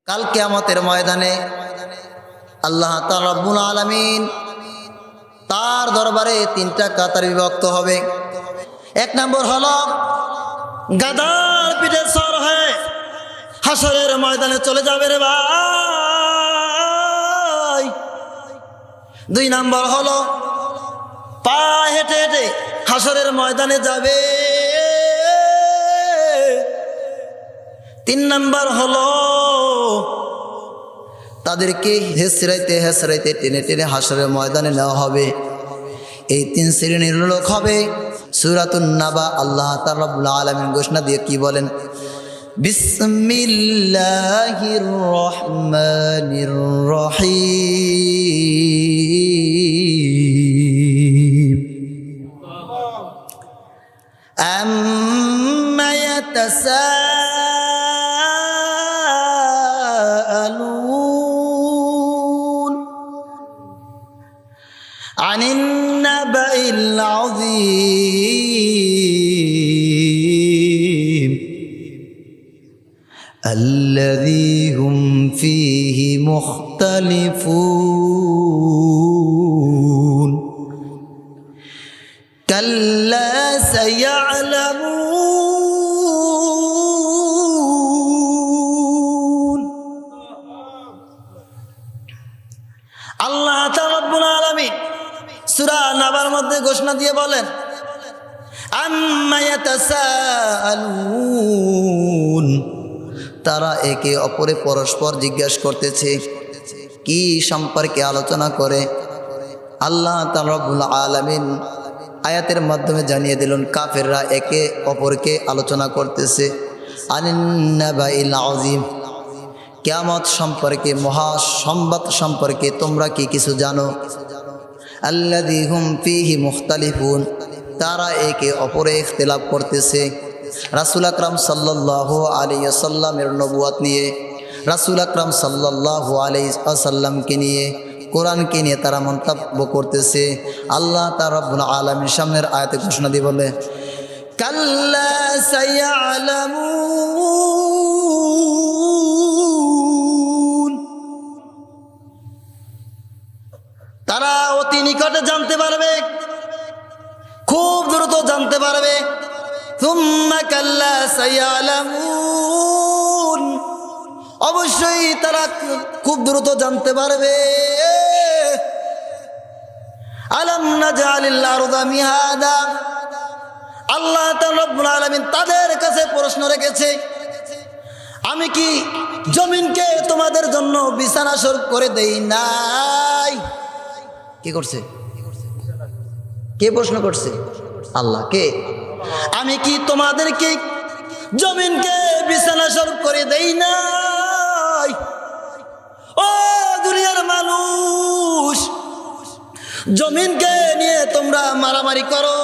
কাল কিয়ামতের ময়দানে আল্লাহ তাআলা রব্বুল আলামিন তার দরবারে তিনটা কাতার বিভক্ত হবে। এক নম্বর হলো গাদার পিঠে সর হয়ে হাসরের ময়দানে চলে যাবে রে ভাই। দুই নম্বর হলো পা হেঁটে হেঁটে হাসরের ময়দানে যাবে। তিন নম্বর হলো তাদেরকে হেসরাইতে হেসরাইতে টেনে টেনে হাসরের ময়দানে নেওয়া হবে। এই তিন শ্রেণীর লোক হবে। সূরাতুন নাবা আল্লাহ তাআলা রব্বুল আলামিন ঘোষণা দিয়ে কি বলেন? বিসমিল্লাহির রহমানির রহিম। আম্মা ইয়াতাসাআলুন আনিন নাবাইল আযীম الذي هم فيه مختلفون كلا سيعلمون আল্লাহ তাআলা রব্বুল আলামিন সূরা নাবার মধ্যে ঘোষণা দিয়ে বলেন আম্মা ইয়াতাসাআলুন, তারা একে অপরে পরস্পর জিজ্ঞাসা করতেছে। কি সম্পর্কে আলোচনা করে? আল্লাহ তাআলা রব্বুল আলামিন আয়াতের মাধ্যমে জানিয়ে দিলেন কাফেররা একে অপরকে আলোচনা করতেছে আনিন নাবাইল আযীম, কিয়ামত সম্পর্কে, মহা সংবাদ সম্পর্কে তোমরা কি কিছু জানো? আল্লাযী হুম ফীহি মুখতালিফুন, তারা একে অপরে ইখতিলাফ করতেছে। রাসূল আকরাম সাল্লাল্লাহু আলাইহি ওয়াসাল্লামের নবুয়ত নিয়ে, রাসূল আকরাম সাল্লাল্লাহু আলাইহি ওয়াসাল্লামকে নিয়ে, কোরআনকে নিয়ে তারা মন্তব্য করতেছে। আল্লাহ তাআলা রব্বুল আলামিন সামনের আয়াতে ঘোষণা দিয়ে বলে কাল্লা সায়ালামুন, তারা অতি নিকটে জানতে পারবে, খুব দ্রুত জানতে পারবে। সুম্মা কাল্লা সায়ালামুন, অবশ্যই তারা খুব দ্রুত জানতে পারবে। আলাম নাজআলিল আরদা মিহাদা, আল্লাহ তাআলা রব্বুল আলামিন তাদের কাছে প্রশ্ন রেখেছে, আমি কি জমিনকে তোমাদের জন্য বিছানা স্বরূপ করে দেই নাই? কি করছে? কে প্রশ্ন করছে? আল্লাহ। কে? আমি কি তোমাদেরকে জমিনকে বিছানা স্বরূপ করে দেই নাই? ও দুনিয়ার মানুষ, জমিনকে নিয়ে তোমরা মারামারি করো,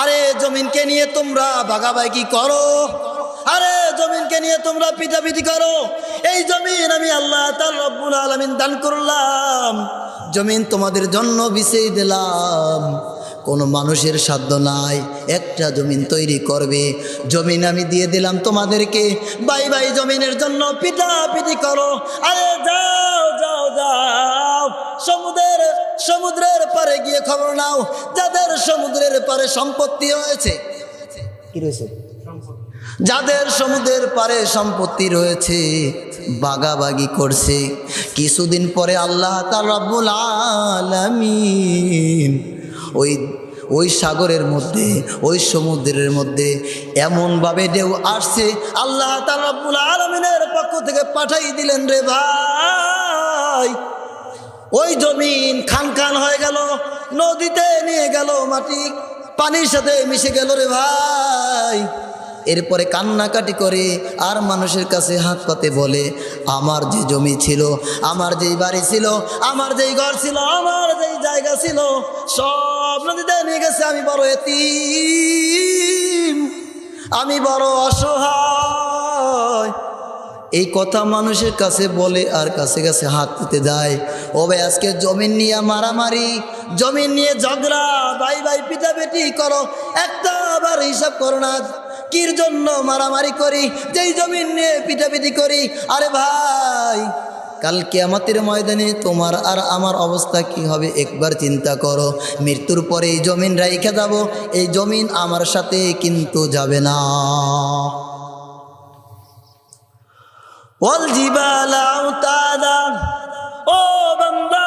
আরে জমিনকে নিয়ে তোমরা ভাগাভাগি করো, আরে জমিনকে নিয়ে তোমরা পিটাপিটি করো। এই জমিন আমি আল্লাহ তাআলা রব্বুল আলামিন দান করলাম, জমিন তোমাদের জন্য বিছিয়ে দিলাম। কোনো মানুষের সাধ্য নাই একটা জমিন তৈরি করবে। জমিন আমি দিয়ে দিলাম তোমাদেরকে, বাই বাই জমিনের জন্য পিটাপিটি করো। আরে যাও যাও যাও, সমুদ্রের পারে গিয়ে খবর নাও, যাদের সমুদ্রের পারে সম্পত্তি হয়েছে, কি রয়েছে, যাদের সমুদ্রের পারে সম্পত্তি রয়েছে, বাগাবাগি করছে। কিছুদিন পরে আল্লাহ তাআলা রব্বুল আলামিন ওই সাগরের মধ্যে, ওই সমুদ্রের মধ্যে এমনভাবে ঢেউ আসছে, আল্লাহ তাআলা রব্বুল আলামিনের পক্ষ থেকে পাঠাই দিলেন রে ভাই, ওই জমিন খান খান হয়ে গেল, নদীতে নিয়ে গেল, মাটি পানির সাথে মিশে গেল রে ভাই। এরপরে কান্নাকাটি করে আর মানুষের কাছে হাত পাতে বলে, আমার যে জমি ছিল, আমার যেই বাড়ি ছিল, আমার যেই ঘর ছিল, আমার যেই জায়গা ছিল, সব নদীতে নিয়ে গেছে। আমি বড় এতিম, আমি বড় অসহায়। এই কথা মানুষের কাছে বলে আর কাছে কাছে হাত পেতে যায়। ও ভাই, আজকে জমিন নিয়ে মারামারি, জমিন নিয়ে ঝগড়া, ভাই ভাই পিটাপিটি করো, একটা আবার হিসাব করো না। কির জন্য মারামারি করি, যেই জমিন নিয়ে পিটাপিটি করি। আরে ভাই, কাল কিয়ামতের ময়দানে তোমার আর আমার অবস্থা কি হবে একবার চিন্তা করো। মৃত্যুর পরে এই জমিন রাইখা যাব, এই জমিন আমার সাথে কিন্তু যাবে না। ওয়াল জিবালা আওতাদা, ও বান্দা,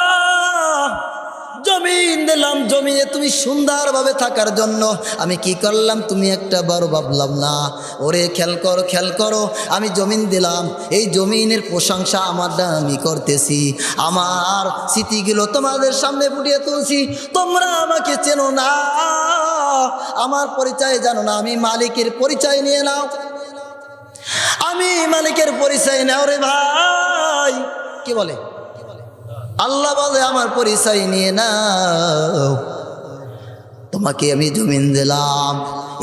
জমিন দিলাম, জমিনে তুমি সুন্দরভাবে থাকার জন্য। আমি কি করলাম তুমি একটা বারো ভাবলাম না। ওরে খেয়াল করো, খেয়াল করো, আমি জমিন দিলাম, এই জমিনের প্রশংসা আমার আমি করতেছি, আমার স্মৃতিগুলো তোমাদের সামনে ফুটিয়ে তুলছি। তোমরা আমাকে চেনো না, আমার পরিচয় জানো না, আমি মালিকের পরিচয় নিয়ে নাও, আমি মালিকের পরিচয় নাও রে ভাই। কি বলে আল্লাহ? বলে আমার পরিচয় নিয়ে নাও, তোমাকে আমি জমিন দিলাম,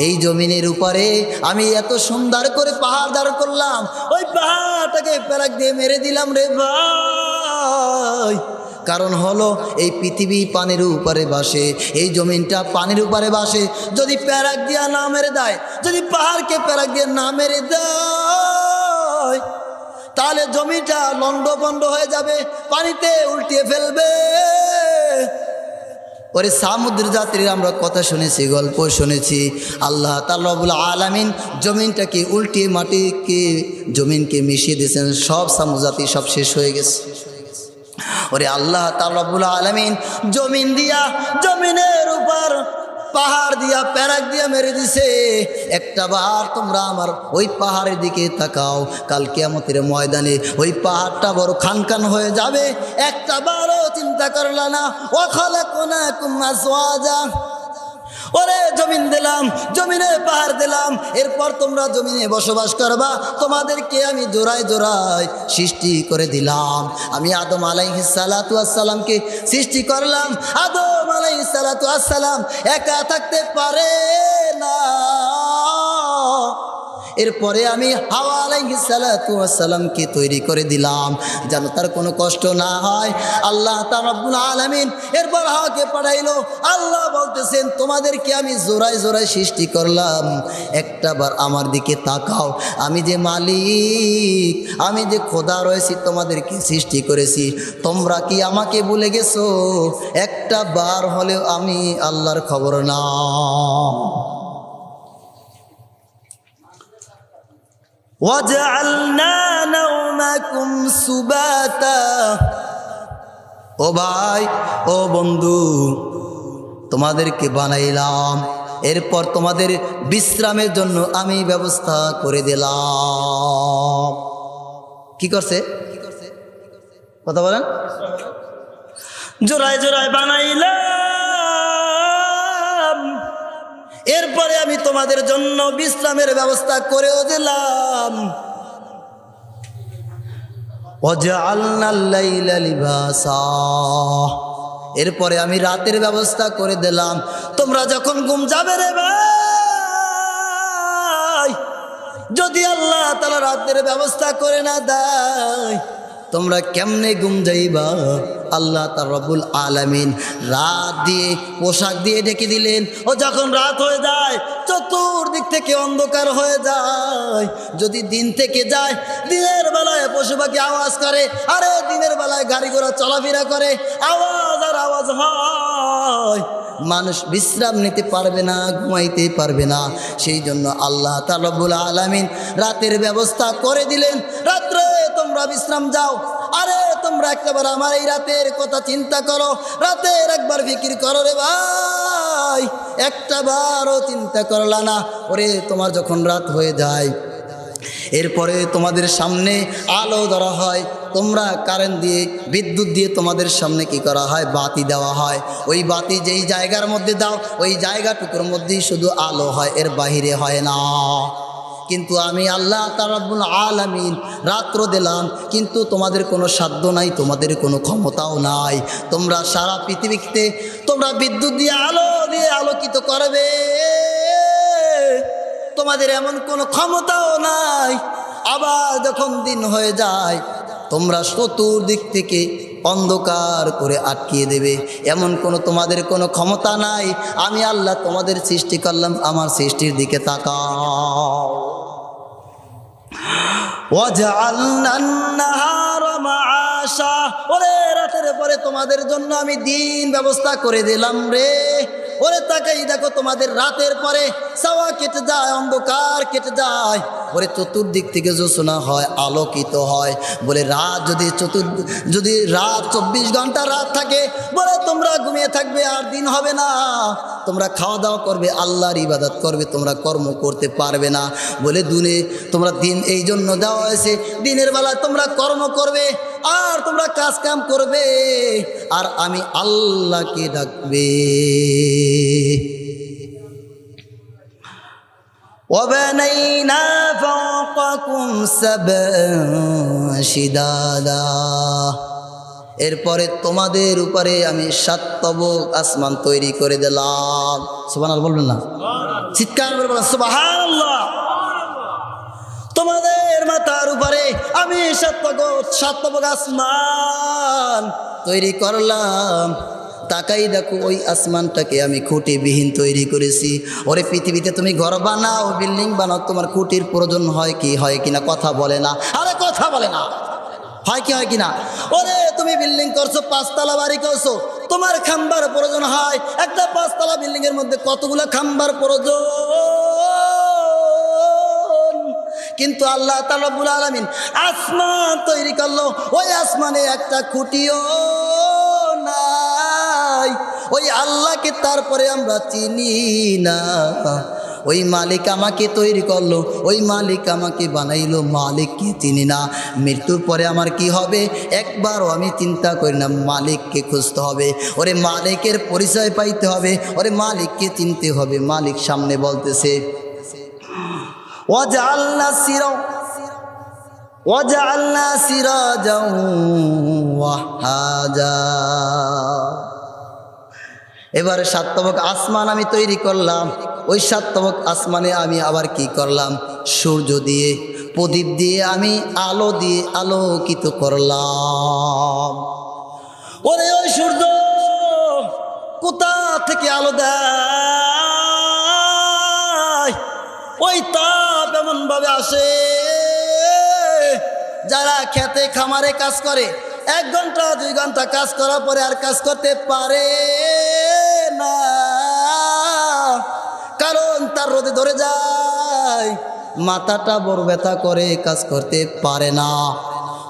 এই জমিনের উপরে আমি এত সুন্দর করে পাহাড় দাঁড় করলাম, ওই পাহাড়টাকে প্যারাক দিয়ে মেরে দিলাম রে ভাই। কারণ হলো এই পৃথিবী পানির উপরে বাসে, এই জমিনটা পানির উপরে বাসে। যদি প্যারাক দিয়া না মেরে দেয়, যদি পাহাড়কে প্যারাক দিয়ে না মেরে দেয়, তাহলে জমিটা লন্ডভন্ড হয়ে যাবে, পানিতে উল্টিয়ে ফেলবে। ওরে সামুদ্র যাত্রীর আমরা কথা শুনেছি, গল্প শুনেছি, আল্লাহ তাআলা রব্বুল আলামিন জমিনটাকে উল্টিয়ে মাটিকে জমিনকে মিশিয়ে দিয়েছেন, সব সামুদ্র জাতি সব শেষ হয়ে গেছে। ওরে আল্লাহ তাআলা রব্বুল আলামিন জমিন দিয়া, জমিনের উপর পাহাড় দিয়া প্যারাক দিয়া মেরে দিছে। একটা বার তোমরা আমার ওই পাহাড়ের দিকে তাকাও, কাল কিয়ামতের ময়দানে ওই পাহাড়টা বড় খানখান হয়ে যাবে। একটা বারও চিন্তা করলা না। ওয়া খালাকনাকুম আজওয়াজা, ওরে জমিন দিলাম, জমিনে পাহাড় দিলাম, এরপর তোমরা জমিনে বসবাস করবা, তোমাদেরকে আমি জোড়ায় জোড়ায় সৃষ্টি করে দিলাম। আমি আদম আলাইহিস সালাতু ওয়াস সালামকে সৃষ্টি করলাম। আদম আলাইহিস সালাতু ওয়াস সালাম একা থাকতে পারে না, এরপরে আমি হাওয়া আলাইহিস সালাতু ওয়াস সালামকে তৈরি করে দিলাম যেন তার কোনো কষ্ট না হয়। আল্লাহ তাআলা রব্বুল আলামিন এরপর হাওয়াকে পাঠাইলো। আল্লাহ বলতেছেন তোমাদেরকে আমি জোড়ায় জোড়ায় সৃষ্টি করলাম, একটাবার আমার দিকে তাকাও, আমি যে মালিক, আমি যে খোদা রয়েছি, তোমাদেরকে সৃষ্টি করেছি, তোমরা কি আমাকে ভুলে গেছো? একটা বার হলেও আমি আল্লাহর খবর নাও। وَجَعَلْنَا نَوْمَكُمْ سُبَاتًا, ও ভাই, ও বন্ধু, তোমাদেরকে বানাইলাম, এরপর তোমাদের বিশ্রামের জন্য আমি ব্যবস্থা করে দিলাম। কি করছে? কথা বলেন। জোড়ায় জোড়ায় বানাইলাম, এরপরে আমি তোমাদের জন্য বিশ্রামের ব্যবস্থা করেও দিলাম। ওয়াজআলনাল লাইলা লিবাসা, এরপরে আমি রাতের ব্যবস্থা করে দিলাম। তোমরা যখন ঘুম যাবে রে ভাই, যদি আল্লাহ তাআলা রাতের ব্যবস্থা করে না দেয়, তোমরা কেমনে ঘুম যাইবা? আল্লাহ তাআলা রব্বুল আলামিন রাত দিয়ে পোশাক দিয়ে ঢেকে দিলেন। ও যখন রাত হয়ে যায়, চতুর্দিক থেকে অন্ধকার হয়ে যায়। যদি দিন থেকে যায়, দিনের বেলায় পশু পাখি আওয়াজ করে, আরে দিনের বেলায় গাড়ি ঘোড়া চলাফেরা করে, আওয়াজ আর আওয়াজ হয়, মানুষ বিশ্রাম নিতে পারবে না, ঘুমাইতে পারবে না। সেই জন্য আল্লাহ তাআলা রব্বুল আলামিন রাতের ব্যবস্থা করে দিলেন। রাত্রে তোমরা বিশ্রাম যাও। আরে তোমরা একবার আমার এই রাতের কথা চিন্তা করো, রাতের একবার ফিকির করো রে ভাই, একটা বারও চিন্তা করলা না। ওরে তোমার যখন রাত হয়ে যায়, এরপরে তোমাদের সামনে আলো ধরা হয়, তোমরা কারেন্ট দিয়ে, বিদ্যুৎ দিয়ে তোমাদের সামনে কি করা হয়? বাতি দেওয়া হয়। ওই বাতি যেই জায়গার মধ্যে দাও, ওই জায়গাটুকুর মধ্যেই শুধু আলো হয়, এর বাহিরে হয় না। কিন্তু আমি আল্লাহ তাআলা রব্বুল আলামিন রাত্র দিলাম, কিন্তু তোমাদের কোনো সাধ্য নাই, তোমাদের কোনো ক্ষমতাও নাই। তোমরা সারা পৃথিবীতে তোমরা বিদ্যুৎ দিয়ে, আলো দিয়ে আলোকিত করবে, তোমাদের এমন কোনো ক্ষমতাও নাই। আবার যখন দিন হয়ে যায়, তোমরা চতুর্দিক থেকে অন্ধকার করে আটকিয়ে দেবে, এমন তোমাদের কোনো ক্ষমতা নাই। আমি আল্লাহ তোমাদের সৃষ্টি করলাম, আমার সৃষ্টির দিকে তাকাও। وَجَعَلْنَا النَّهَارَ مَعَاشًا, ওরে রাতের পরে তোমাদের জন্য আমি দিন ব্যবস্থা করে দিলাম রে। ওরে তাকাই দেখো, তোমাদের রাতের পরে ছায়া কেটে যায়, অন্ধকার কেটে যায়, ওরে চতুর্দিক থেকে জ্যোৎস্না হয়, আলোকিত হয়। বলে রাত যদি রাত 24 ঘন্টা রাত থাকে, বলে তোমরা ঘুমিয়ে থাকবে আর দিন হবে না, তোমরা খাওয়া দাওয়া করবে, আল্লাহর ইবাদত করবে, তোমরা কর্ম করতে পারবে না। বলে দুনে তোমরা দিন এই জন্য দেওয়া হয়েছে, দিনের বেলায় তোমরা কর্ম করবে আর তোমরা কাজ কাম করবে আর আমি আল্লাহকে ডাকবে। وَبَنَيْنَا فَوْقَكُمْ سَبْعًا شِدَادًا, এরপরে তোমাদের উপরে আমি 7 তবক আসমান তৈরি করে দিলাম। সুবহানাল্লাহ বলবেন না? চিৎকার করে বলেন সুবহানাল্লাহ। তোমাদের মাথার উপরে আমি 7 তবক আসমান তৈরি করলাম। তাকাই দেখো, ওই আসমানটাকে আমি খুঁটিবিহীন তৈরি করেছি। ওরে পৃথিবীতে তুমি ঘর বানাও, বিল্ডিং বানাও, তোমার খুঁটির প্রয়োজন হয় কি হয় কিনা? কথা বলে না, আরে কথা বলে না, হয় কি হয় কিনা? ওরে তুমি বিল্ডিং করছো, 5 তলা বাড়ি করছো, তোমার খাম্বার প্রয়োজন হয়। একটা 5 তলা বিল্ডিং এর মধ্যে কতগুলো খাম্বার প্রয়োজন? কিন্তু আল্লাহ তাআলা রব্বুল আলামিন আসমান তৈরি করলো, ওই আসমানে একটা খুঁটিও নাই। ওই আল্লাহকে তারপরে আমরা চিনি না। ওই মালিক আমাকে তৈরি করলো, ওই মালিক আমাকে বানাইলো, মালিককে চিনি না। মৃত্যুর পরে আমার কি হবে একবারও আমি চিন্তা করি না। মালিককে খুঁজতে হবে, ওরে মালিকের পরিচয় পাইতে হবে, ওরে মালিককে চিনতে হবে। মালিক সামনে বলতেছে وَجَعَلْنَا سِرَاجًا وَهَّاجًا, এবারে 7 তবক আসমান আমি তৈরি করলাম। ওই 7 তবক আসমানে আমি আবার কি করলাম? সূর্য দিয়ে, প্রদীপ দিয়ে, আমি আলো দিয়ে আলোকিত করলাম। ওরে ওই সূর্য কোথা থেকে আলো দেয়? ওই তাপ এমন ভাবে আসে, যারা খেতে খামারে কাজ করে 1 ঘন্টা 2 ঘন্টা কাজ করার পরে আর কাজ করতে পারে না, কারণ তার রোদে ধরে যায়, মাথাটা বড় ব্যথা করে, কাজ করতে পারে না।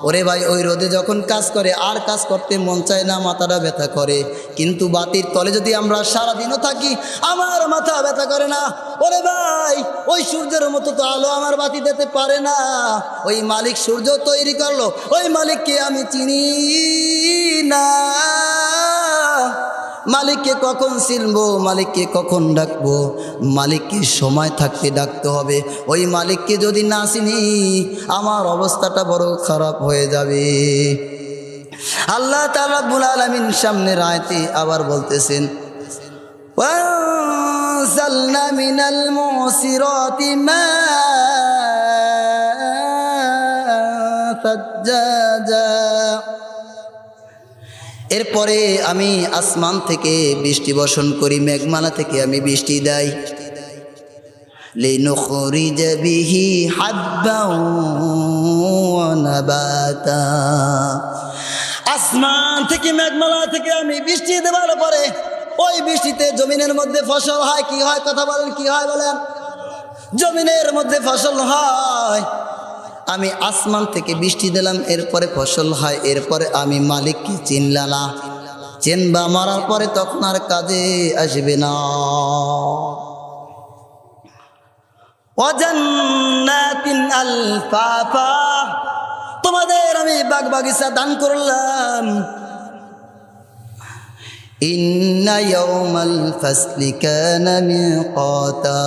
ওরে ভাই, ওই রোদে যখন কাজ করে আর কাজ করতে মন চায় না, মাথাটা ব্যথা করে। কিন্তু বাতির তলে যদি আমরা সারাদিনও থাকি, আমার মাথা ব্যথা করে না। ওরে ভাই, ওই সূর্যের মতো তো আলো আমার বাতি দিতে পারে না। ওই মালিক সূর্য তৈরি করলো, ওই মালিককে আমি চিনি না। মালিককে কখন চিনবো, মালিককে কখন ডাকবো? মালিককে সময় থাকতে ডাকতে হবে। ওই মালিককে যদি না চিনি, আমার অবস্থাটা বড় খারাপ হয়ে যাবে। আল্লাহ তাআলা রব্বুল আলামিন সামনের আয়াতে আবার বলতেছেন, وَأَنزَلْنَا مِنَ الْمُعْصِرَاتِ مَاءً ثَجَّاجًا, এরপরে আমি আসমান থেকে বৃষ্টি বর্ষণ করি, মেঘমালা থেকে আমি বৃষ্টি দেই। লিনুখরিজ বিহি হাব্বান ওয়া নাবাতা, আসমান থেকে মেঘমালা থেকে আমি বৃষ্টি দেওয়ার পরে ওই বৃষ্টিতে জমিনের মধ্যে ফসল হয়। কি হয়? কথা বলেন, কি হয় বলেন? জমিনের মধ্যে ফসল হয়। আমি আসমান থেকে বৃষ্টি দিলাম, এরপরে ফসল হয়। এরপরে আমি মালিককে চিনলাম না। চিনবা মারার পরে তখন আর কাজে আসবে না। ওয়াজান্নাতিন আলফাফা, তোমাদের আমি বাগ বাগিচা দান করলাম। ইন্না ইয়াউমাল ফাসলি কানা মিকাতা,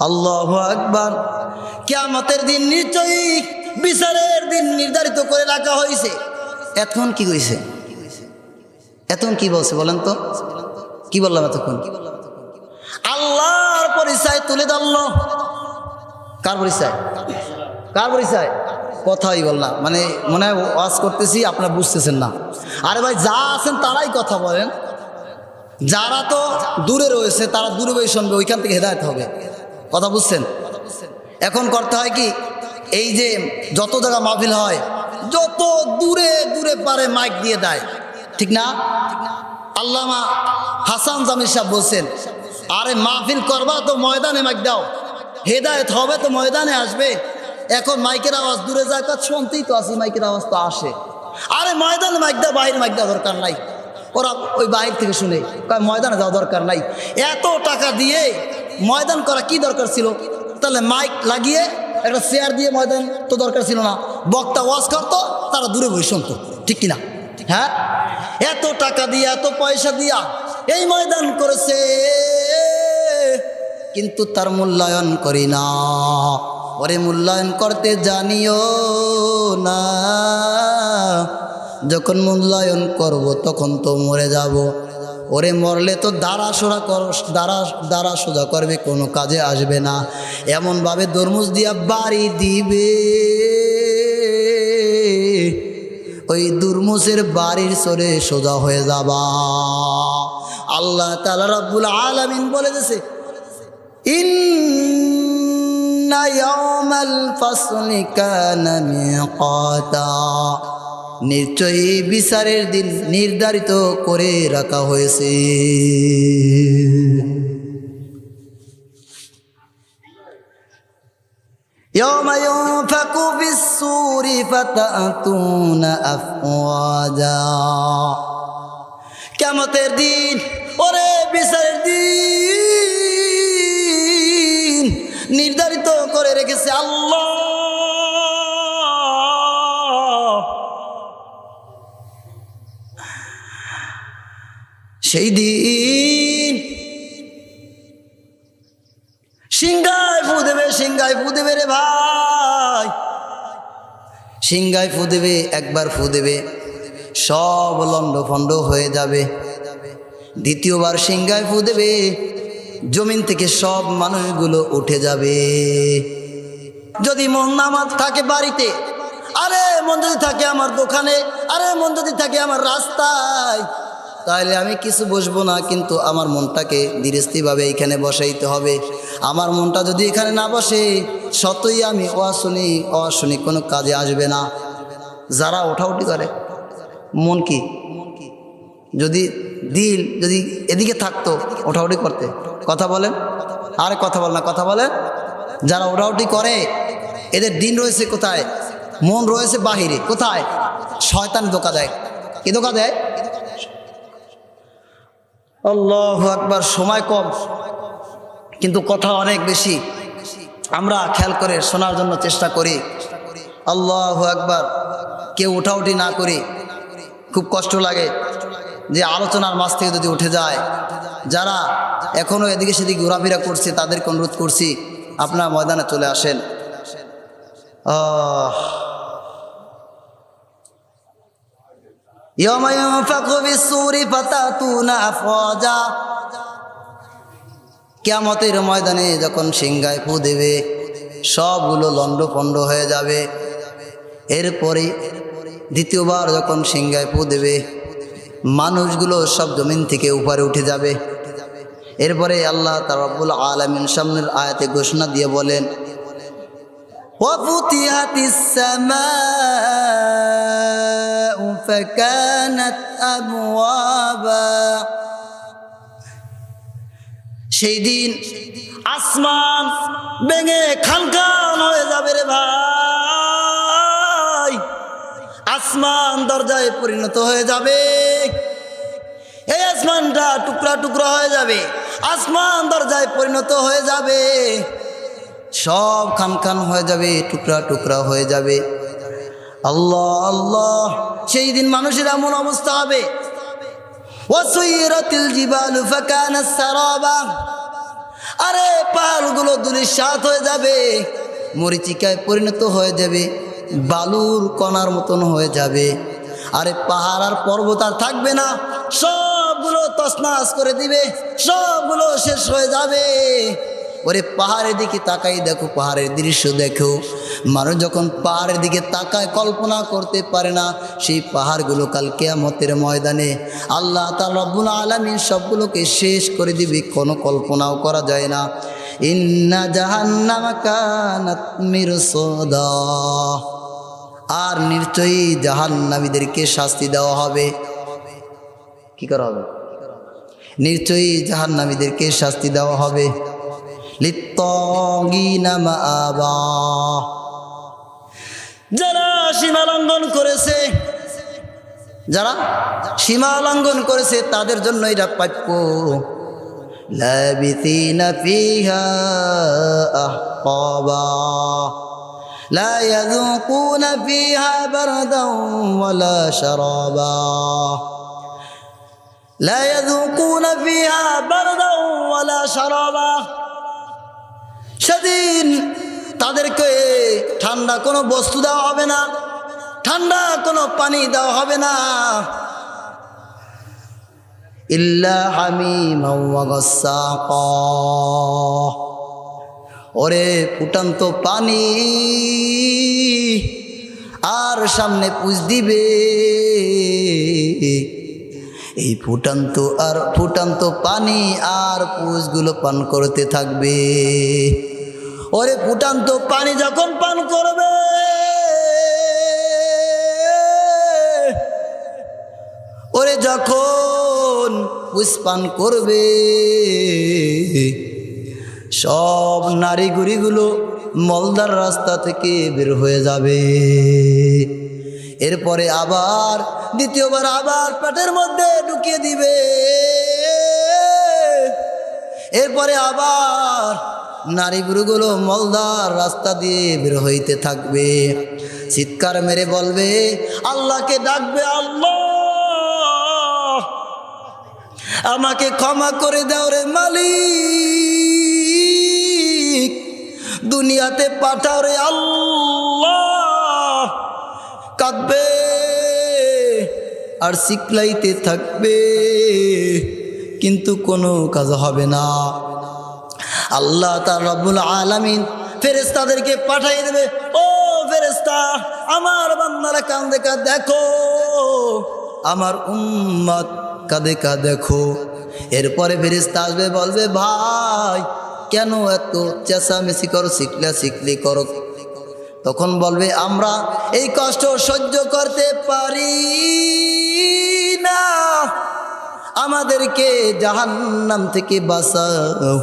আল্লাহু আকবার। কিয়ামতের দিন নিশ্চয়ই বিচারের দিন নির্ধারিত করে রাখা হয়েছে। এখন কি কইছে? এখন কি বলছে বলেন তো? কি বললাম এতক্ষণ? আল্লাহর পরিচয় তুলে ধরলো। কার পরিচয়? কার পরিচয়? কথাই বল না, মানে মনে হয় ওয়াজ করতেছি আপনারা বুঝতেছেন না। আরে ভাই যা আছেন তারাই কথা বলেন, যারা তো দূরে রয়েছে তারা দূরে বই শুনবে, ওইখান থেকে হেদায়েত হবে। কথা বুঝছেন? এখন করতে হয় কি, এই যে যত জায়গা মাহফিল হয় যত দূরে দূরে পারে মাইক দিয়ে দেয়, ঠিক না? আল্লামা হাসান জামিল সাহেব বলছেন, আরে মাহফিল করবা তো ময়দানে মাইক দাও, হেদায়েত হবে তো ময়দানে আসবে। এখন মাইকের আওয়াজ দূরে যায়, কাজ শুনতেই তো আসি, মাইকের আওয়াজ তো আসে। আরে ময়দানে মাইক দাও, বাইরে মাইক দেওয়া দরকার নাই, ওরা ওই বাইরে থেকে শুনে, ময়দানে যাওয়া দরকার নাই। এত টাকা দিয়ে ময়দান করা কি দরকার ছিল? তাহলে মাইক লাগিয়ে একটা চেয়ার দিয়ে ময়দান তো দরকার ছিল না, বক্তা ওয়াজ করতো, তারা দূরে বসে শুনতো, ঠিক কিনা? হ্যাঁ, এত টাকা দিয়া এত পয়সা দিয়া এই ময়দান করেছে, কিন্তু তার মূল্যায়ন করি না। ওরে মূল্যায়ন করতে জানিও না, যখন মূল্যায়ন করব তখন তো মরে যাব। ওরে মরলে তো দাঁড়া সোজা করবে, কোনো কাজে আসবে না। এমনভাবে দরমুজ দিয়া বাড়ি দিবে, ওই দুর্মুসের বাড়ির সরে সোজা হয়ে যাবা। আল্লাহ তাআলা রাব্বুল আলামিন বলে দিয়েছে, ইন্না ইয়াওমাল ফাসলি কানা মিকাতা, নিশ্চয়ই বিচারের দিন নির্ধারিত করে রাখা হয়েছে। ইয়াওমা ইউনফাকু ফিস-সূরি ফাতাতুনা আফওয়াজা, কিয়ামতের দিন, ওরে বিচারের দিন নির্ধারিত করে রেখেছে আল্লাহ। সেই দিন সিংহায় ফু দেবে, সিংহায় ফু দেবে রে ভাই, সিংহায় ফু দেবে। একবার ফু দেবে সব লন্ডভন্ড হয়ে যাবে। দ্বিতীয়বার সিংহায় ফু দেবে, জমিন থেকে সব মানুষগুলো উঠে যাবে। যদি মন নামাজ থাকে বাড়িতে, আরে মন যদি থাকে আমার দোকানে, আরে মন যদি থাকে আমার রাস্তায়, তাহলে আমি কিছু বসবো না, কিন্তু আমার মনটাকে ধীরস্থিরভাবে এখানে বসাইতে হবে। আমার মনটা যদি এখানে না বসে, সতই আমি অশুনি কোনো কাজে আসবে না। যারা ওঠাউঠি করে, মন কি যদি যদি এদিকে থাকতো ওঠাউঠি করতে, কথা বলেন, আরে কথা বল না, কথা বলেন। যারা ওঠাউঠি করে এদের দিন রয়েছে কোথায়? মন রয়েছে বাহিরে। কোথায়? শয়তান ধোঁকা দেয়। কি ধোঁকা দেয়? আল্লাহু আকবার। সময় কম কিন্তু কথা অনেক বেশি, আমরা খেয়াল করে শোনার জন্য চেষ্টা করি। আল্লাহু আকবার। কেউ উঠাউঠি না করি, খুব কষ্ট লাগে যে আলোচনার মাঝ থেকে যদি উঠে যায়। যারা এখনও এদিকে সেদিকে ঘোরাফেরা করছে তাদেরকে অনুরোধ করছি, আপনারা ময়দানে চলে আসেন। ইয়াওমা ইউনফাকু ফিস-সূরি ফাতাতুনা আফওয়াজা, কিয়ামতের ময়দানে যখন সিংহায় ফু দেবে, সবগুলো লন্ডভন্ড হয়ে যাবে। এরপরে দ্বিতীয়বার যখন সিংহায় ফু দেবে, মানুষগুলো সব জমিন থেকে উপরে উঠে যাবে। এরপরে আল্লাহ তাআলা রব্বুল আলামিন সামনের আয়াতে ঘোষণা দিয়ে বলেন, ওয়াফুতিহাতিস সামাউ ফাকানাত আবওয়াবা, সেই দিন আসমান ভেঙে খান খান হয়ে যাবে রে ভাই। আসমান দরজায় পরিণত হয়ে যাবে, এই আসমানটা টুকরা টুকরা হয়ে যাবে, আসমান দরজায় পরিণত হয়ে যাবে, সব খান খান হয়ে যাবে, টুকরা টুকরা হয়ে যাবে। আল্লাহ আল্লাহ, সেই দিন মানুষের এমন অবস্থা হবে, ওয়াসুইরাতিল জিবালু ফাকানাত সারাবা, আরে পাহাড়গুলো ধূলিসাৎ হয়ে যাবে, মরিচিকায় পরিণত হয়ে যাবে, বালুর কণার মতন হয়ে যাবে। আরে পাহাড় আর পর্বত আর থাকবে না, সবগুলো তছনছ করে দিবে, সবগুলো শেষ হয়ে যাবে। ওরে পাহাড়ের দিকে তাকাই দেখো, পাহাড়ের দৃশ্য দেখো, মানুষ যখন পাহাড়ের দিকে তাকায় কল্পনা করতে পারে না সেই পাহাড়গুলো কাল কিয়ামতের ময়দানে আল্লাহ তাআলা রব্বুল আলামিন সবগুলোকে শেষ করে দিবে, কোনো কল্পনাও করা যায় না। ইন্না জাহান্নামা কানাত মিরসাদা, আর নিশ্চয়ই জাহান্নামীদেরকে শাস্তি দেওয়া হবে। কি করা হবে? নিশ্চয়ই জাহান্নামীদেরকে শাস্তি দেওয়া হবে। লিত্তাগিনা মাআবা, যারা সীমা লঙ্ঘন করেছে, যারা সীমা লঙ্ঘন করেছে তাদের জন্য এটা প্রাপ্য। লাবিথিনা ফিহা আহকাবা লা ইয়াযুকুনা ফিহা বারদান ওয়ালা শারাবা লা ইয়াযুকুনা ফিহা বারদান ওয়ালা শারাবা। সেদিন তাদেরকে ঠান্ডা কোনো বস্তু দেওয়া হবে না, ঠান্ডা কোনো পানি দেওয়া হবে না। ইল্লা হামিমান ওয়া গাসসাকা, ওরে ফুটান্ত পানি আর সামনে পুষ দিবে। এই ফুটান্ত পানি আর পুষগুলো পান করতে থাকবে। ওরে ফুটান্ত পানি যখন পান করবে, ওরে যখন পুষ পান করবে, সব নারী গুড়িগুলো মলদার রাস্তা থেকে বের হয়ে যাবে। এরপরে আবার দ্বিতীয়বার আবার পেটের মধ্যে ঢুকিয়ে দিবে। এরপরে আবার নারী গুরুগুলো মলদার রাস্তা দিয়ে বের হইতে থাকবে। চিৎকার মেরে বলবে, আল্লাহকে ডাকবে, আল্লাহ আমাকে ক্ষমা করে দাও রে মালিক, দুনিয়াতে পাঠাও রে আল্লাহ। কাঁদবে আর চিল্লাইতে থাকবে, কিন্তু কোনো কাজ হবে না। আল্লাহ তাআলা রব্বুল আলামিন ফেরেশতাদেরকে পাঠিয়ে দেবে, ও ফেরেশতা আমার বান্দারা কাঁদে কাঁদে দেখো, আমার উম্মত কাঁদে কাঁদে দেখো। এরপরে ফেরেশতা আসবে, বলবে ভাই কেন এত চেঁচামেচি করো, চিল্লাচিল্লি করো? তখন বলবে আমরা এই কষ্ট সহ্য করতে পারি না, আমাদেরকে জাহান্নাম থেকে বাঁচাও,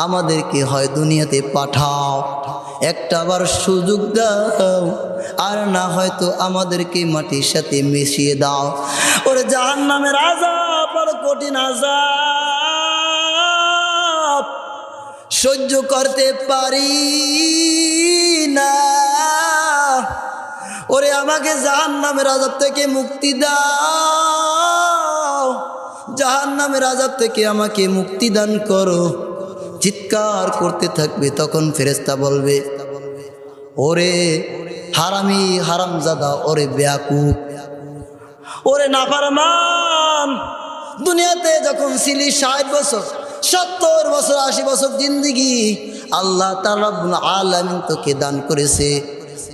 আমাদেরকে হয় দুনিয়াতে পাঠাও, একটাবার সুযোগ দাও, আর না হয়তো আমাদেরকে মাটির সাথে মিশিয়ে দাও। ওরে জাহান্নামের আযাব বড় কঠিন আযাব, সহ্য করতে পারি না। ওরে আমাকে জাহান্নামের আযাব থেকে মুক্তি দাও, জাহান্নামের আযাব থেকে আমাকে মুক্তি দান করো। চিৎকার করতে থাকবে। তখন ফেরেশতা বলবে, ওরে হারামি হারামজাদা, ওরে বেয়াকুব, ওরে নাফরমান, দুনিয়াতে যখন ছিলি 60 বছর 70 বছর 80 বছর জিন্দেগি আল্লাহ তাআলা রব্বুল আলামিন তোকে দান করেছে,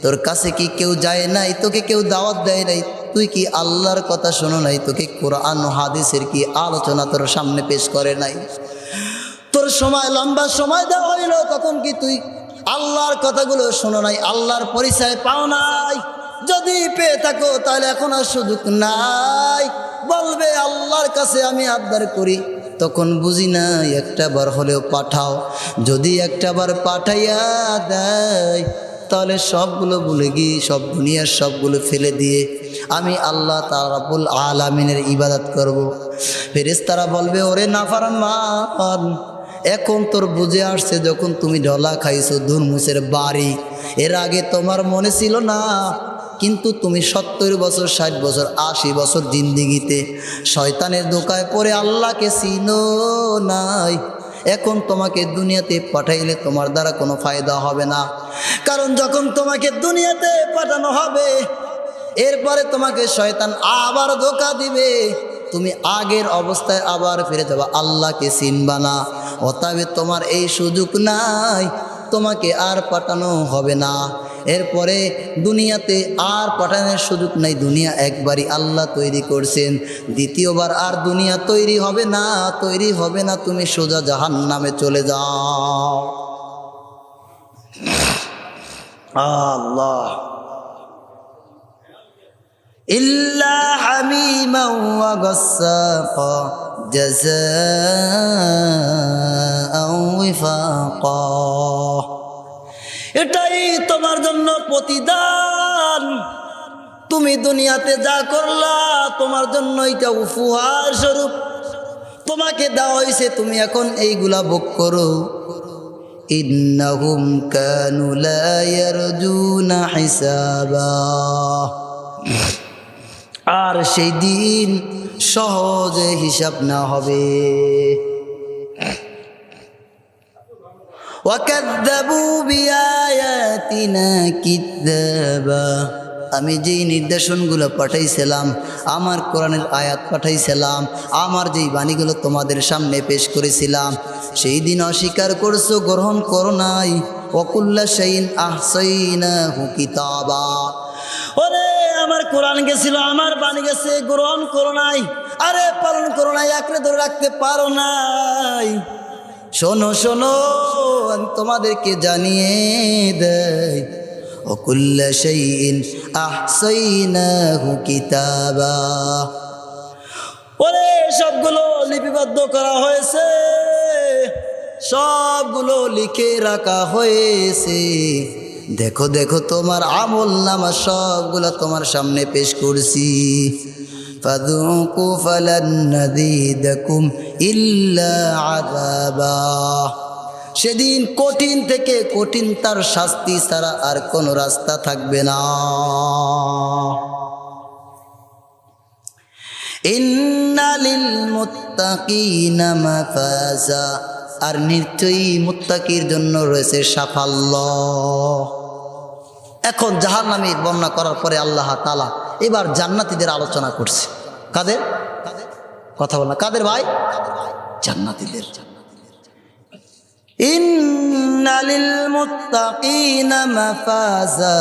তোর কাছে কি কেউ যায় নাই, তোকে কেউ দাওয়াত দেয় নাই, তুই কি আল্লাহর কথা শোনো নাই, তোকে কোরআন ও হাদিসের কি আলোচনা তোর সামনে পেশ করে নাই? তোর সময় লম্বা সময় দেওয়া হইল, তখন কি তুই আল্লাহর কথাগুলো শোনো নাই, আল্লাহর পরিচয় পাও নাই? যদি পেয়ে থাকো তাহলে এখন আর সুযোগ নাই। বলবে আল্লাহর কাছে আমি আবদার করি, তখন বুঝি নাই একটা বার হলেও পাঠাও। যদি একটা বার পাঠাইয়া দেয় তাহলে সবগুলো ভুলে গিয়ে সব দুনিয়ার সবগুলো ফেলে দিয়ে আমি আল্লাহ তাআলা রব্বুল আলামিনের ইবাদত করব। ফেরেশতারা বলবে, ওরে নাফরমান, এখন তোর বুঝে আসছে যখন তুমি ঢলা খাইছো দুর্মুসের বাড়ি, এর আগে তোমার মনে ছিল না, কিন্তু তুমি 70 বছর 60 বছর 80 বছর জিন্দিগিতে শয়তানের ধোঁকায় পড়ে আল্লাহকে চিনো নাই। এখন তোমাকে দুনিয়াতে পাঠাইলে তোমার দ্বারা কোনো ফায়দা হবে না, কারণ যখন তোমাকে দুনিয়াতে পাঠানো হবে এরপরে তোমাকে শয়তান আবার ধোঁকা দিবে, তুমি আগের অবস্থায় আবার ফিরে যাবা, আল্লাহকে চিনবা না। অতএব তোমার এই সুযোগ নাই, তোমাকে আর পাঠানো হবে না। এরপরে দুনিয়াতে আর পাঠানোর সুযোগ নাই, দুনিয়া একবারই আল্লাহ তৈরি করছেন, দ্বিতীয়বার আর দুনিয়া তৈরি হবে না, তুমি সোজা জাহান্নামে চলে যাও। আল্লাহ ইল্লা হামিমান ওয়া গাসসাকা জাযাআন ওয়াফাকা, এটাই তোমার জন্য প্রতিদান। তুমি দুনিয়াতে যা করলা তোমার জন্য এটা উপহার স্বরূপ তোমাকে দেওয়া হয়েছে, তুমি এখন এইগুলা ভোগ করো। ইন্নাহুম কানু লা ইয়ারজুনা হিসাবা, আর সেই দিন সহজে হিসাব না হবে। ওয়াকাযযাবু বিআয়াতিনা কিযাবা, আমি যেই নির্দেশনগুলো পাঠাইছিলাম, আমার কোরআনের আয়াত পাঠাইছিলাম, আমার যেই বাণীগুলো তোমাদের সামনে পেশ করেছিলাম, সেই দিন অস্বীকার করছো, গ্রহণ করো নাই। ওয়াকুল্লা শাইইন আহসাইনাহু কিতাবা, ওরে আমার কোরআন গেছিল, আমার বাণী গেছে, গ্রহণ করো নাই, আরে পালন করো নাই, আঁকড়ে ধরে রাখতে পারো নাই। শোনো শোনো, আমি তোমাদেরকে জানিয়ে দেই, ওয়াকুল্লা শাইইন আহসাইনাহু কিতাবা, ওরে সবগুলো লিপিবদ্ধ করা হয়েছে, সবগুলো লিখে রাখা হয়েছে। দেখো দেখো তোমার আমল নামা সবগুলো তোমার সামনে পেশ করছি। ফাযুকু ফালান নাযীদাকুম ইল্লা আযাবা, সেদিন কঠিন থেকে কঠিন তার শাস্তি ছাড়া আর কোনো রাস্তা থাকবে না। ইন্না লিল মুত্তাকিনা মাফাজা, আর নিশ্চয়ই মুত্তাকির জন্য রয়েছে সাফল্য। এখন জাহান্নামীর বর্ণনা করার পরে আল্লাহ তাআলা এবার জান্নাতীদের আলোচনা করছে। কাদের কথা বল না, কাদের ভাই? জান্নাতীদের। ইন্না লিল মুত্তাকিনা মাফাজা,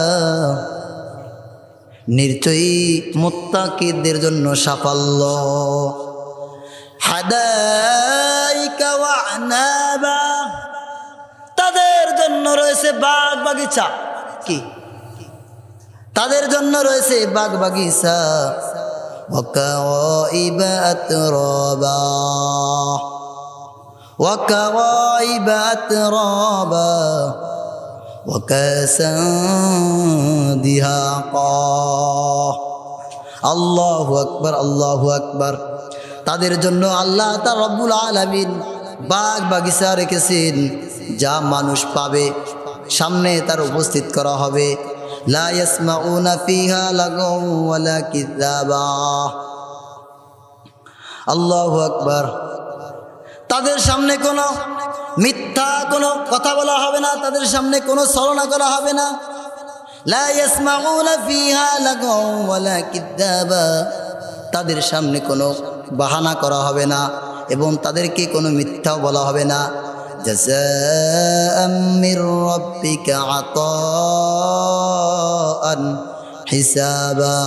নিশ্চয়ই মুত্তাকিদের জন্য সাফল্য। হাদাইকা ওয়া আনাবা, তাদের জন্য রয়েছে বাগ বাগিচা। কি? তাদের জন্য রয়েছে বাগ বাগিচা। ওয়া কাওয়াইবা আতরাবা, ওয়া কাওয়াইবা আতরাবা, ওয়া কাসান দিহাকা। আল্লাহু আকবার, আল্লাহু আকবার। তাদের জন্য আল্লাহ তাআলা রব্বুল আলামিন বাগ বাগিচা রেখেছেন, যা মানুষ পাবে, সামনে তার উপস্থিত করা হবে। লা ইয়াসমাউনা ফিহা লাগাও ওয়ালা কিযাবা। আল্লাহু আকবার। তাদের সামনে কোনো মিথ্যা কোনো কথা বলা হবে না, তাদের সামনে কোনো ছলনা করা হবে না। লা ইয়াসমাউনা ফিহা লাগাও ওয়ালা কিযাবা, তাদের সামনে কোনো বাহানা করা হবে না এবং তাদেরকে কোনো মিথ্যাও বলা হবে না। জাযাআম মির রাব্বিকা আতাআন হিসাবা,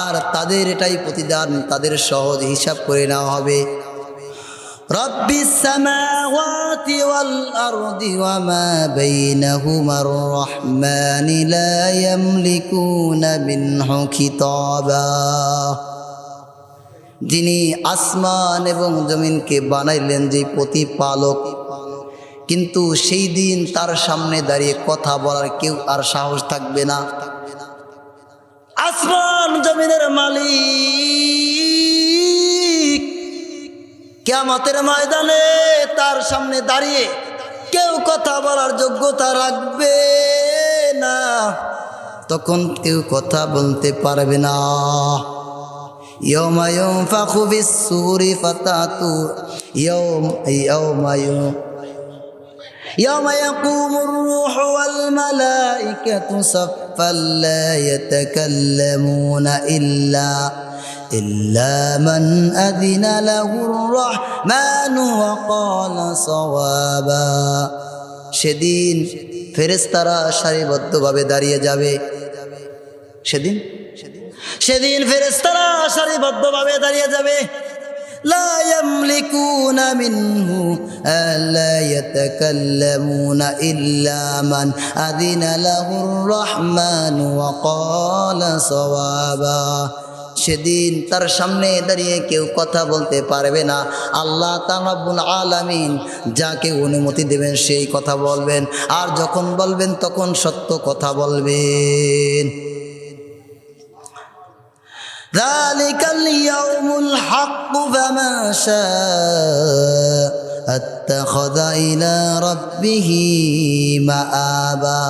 আর তাদের এটাই প্রতিদান, তাদের সহজ হিসাব করে নেওয়া হবে। রব্বিস সামাওয়াতি ওয়াল আরদি ওয়া মা বাইনাহুমার রহমানি লা ইয়ামলিকুনা মিনহু খিতাবা, যিনি আসমান এবং জমিনকে বানাইলেন, যে প্রতিপালক, কিন্তু সেই দিন তার সামনে দাঁড়িয়ে কথা বলার কেউ আর সাহস থাকবে না। আসমান জমিনের মালিক কিয়ামতের ময়দানে তার সামনে দাঁড়িয়ে কেউ কথা বলার যোগ্যতা রাখবে না, তখন কেউ কথা বলতে পারবে না। ইয়াউমা ইউনফাখু ফিস-সূরি ফাতাতু ইয়াউমা ইয়াকুমুর রূহু ওয়াল মালাইকাতু সাফফান লা ইয়াতাকাল্লামুনা ইল্লা মান আযিনা লাহুর রাহমানু ওয়া ক্বালা সাওয়াবা। সেদিন ফেরেশতারা সারিবদ্ধভাবে দাঁড়িয়ে যাবে। সেদিন ফেরেশতারা সারিবদ্ধভাবে দাঁড়িয়ে যাবে। লা ইয়ামলিকুনা মিনহু আলা ইয়াতাকাল্লামুনা ইল্লা মান আযিনা লাহুর রহমান ওয়া ক্বালা সাওয়াবা। সেদিন তার সামনে দাঁড়িয়ে কেউ কথা বলতে পারবে না। আল্লাহ তাআলা রব্বুল আলামিন যাকে অনুমতি দেবেন সেই কথা বলবেন, আর যখন বলবেন তখন সত্য কথা বলবেন। যালিকাল ইয়াউমুল হক ফামান শাআ আত্তাখাযা ইলা রাব্বিহি মাআবা।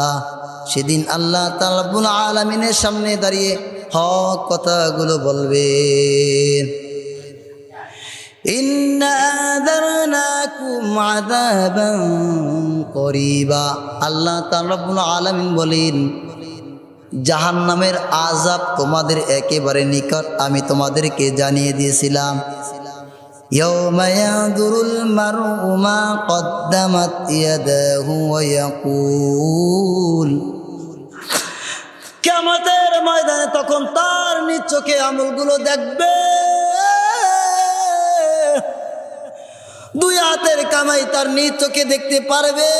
সেদিন আল্লাহ তাআলা রব্বুল আলামিনের সামনে দাঁড়িয়ে হক কথাগুলো বলবেন। ইন্না আযারনাকুম আযাবান করিবা। আল্লাহ তাআলা রব্বুল আলামিন বলেন, জাহান্নামের আযাব তোমাদের একেবারে নিকট আমি তোমাদেরকে জানিয়ে দিয়েছিলাম। ইয়াউমা ইয়ানজুরুল মার'উ মা কদ্দামাত ইয়াদাহু ওয়া ইয়াকুল। কিয়ামতের ময়দানে তখন তার নিজ চোখে আমলগুলো দেখবে। দুই হাতের কামাই তার নিজ চোখে দেখতে পারবে।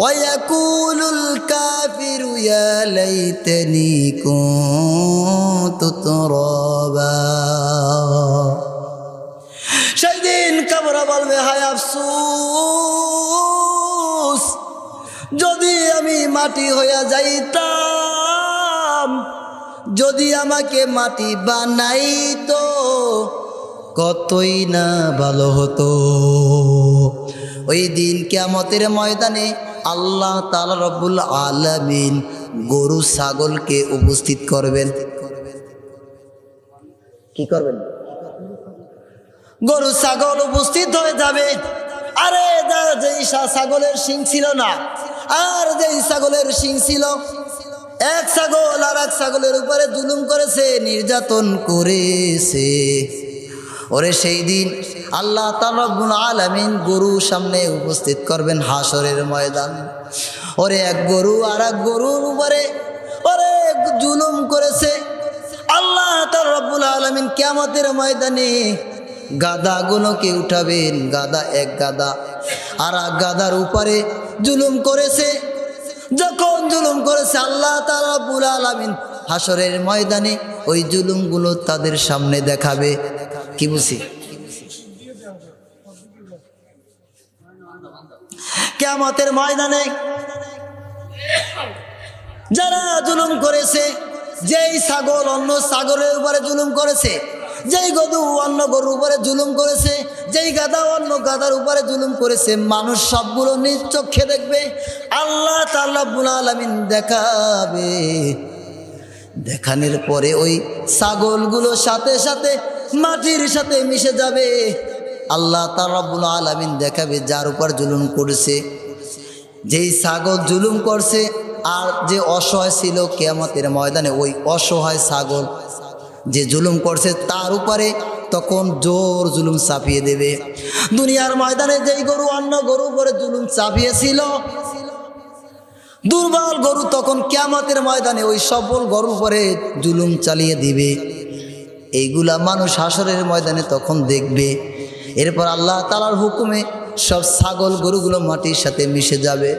ওয়ায়াকুলুল কাফিরু ইয়া লাইতানি কুনতু তুরাবা। সেদিন কবর বলবে, হায় আফসোস, যদি আমি মাটি হইয়া যাইতাম, যদি আমাকে মাটি বানাইতো কতই না ভালো হতো। ওই দিন কিয়ামতের ময়দানে আল্লাহ তাআলা রব্বুল আলামিন গরু ছাগলকে উপস্থিত করবেন। কি করবেন? গরু ছাগল উপস্থিত হয়ে যাবে। আরে যেই ছাগলের শিং ছিল না, আর যেই ছাগলের শিং ছিল, এক ছাগল আর এক ছাগলের উপরে জুলুম করেছে, নির্যাতন করেছে। ওরে সেই দিন আল্লাহ তাআলা রব্বুল আলামিন গরু সামনে উপস্থিত করবেন হাসরের ময়দান। ওরে এক গরু আর এক গরুর উপরে ওরে জুলুম করেছে। আল্লাহ তাআলা রব্বুল আলামিন কিয়ামতের ময়দানে গাদাগুলোকে উঠাবেন। গাদা এক গাদা আর এক গাদার উপরে জুলুম করেছে। যখন জুলুম করেছে আল্লাহ তাআলা রব্বুল আলামিন হাসরের ময়দানে ওই জুলুমগুলো তাদের সামনে দেখাবে। কি বুঝি? কিয়ামতের ময়দানে যারা জুলুম করেছে, যেই ছাগল অন্য ছাগলের উপরে জুলুম করেছে, যেই গরু অন্য গরুর উপরে জুলুম করেছে, যেই গাধা অন্য গাধার উপরে জুলুম করেছে, মানুষ সবগুলো নিজ চোখে দেখবে। আল্লাহ তাআলা রব্বুল আলামিন দেখাবে। দেখানোর পরে ওই ছাগলগুলো সাথে সাথে মাটির সাথে মিশে যাবে। আল্লাহ তাআলা রব্বুল আলামিন দেখাবে যার উপর জুলুম করেছে, যেই ছাগল জুলুম করছে আর যে অসহায় ছিল, কিয়ামতের ময়দানে ওই অসহায় ছাগল যে জুলুম করছে তার উপরে তখন জোর জুলুম চাপিয়ে দেবে। দুনিয়ার ময়দানে যেই গরু অন্য গরুর উপরে জুলুম চাপিয়েছিল, দুর্বল গরু, তখন কিয়ামতের ময়দানে ওই সবল গরুর উপরে জুলুম চালিয়ে দিবে। এইগুলা মানুষ হাসরের ময়দানে তখন দেখবে। এরপর আল্লাহ তাআলার হুকুমে সব ছাগল গরুগুলো মাটির সাথে মিশে যাবে।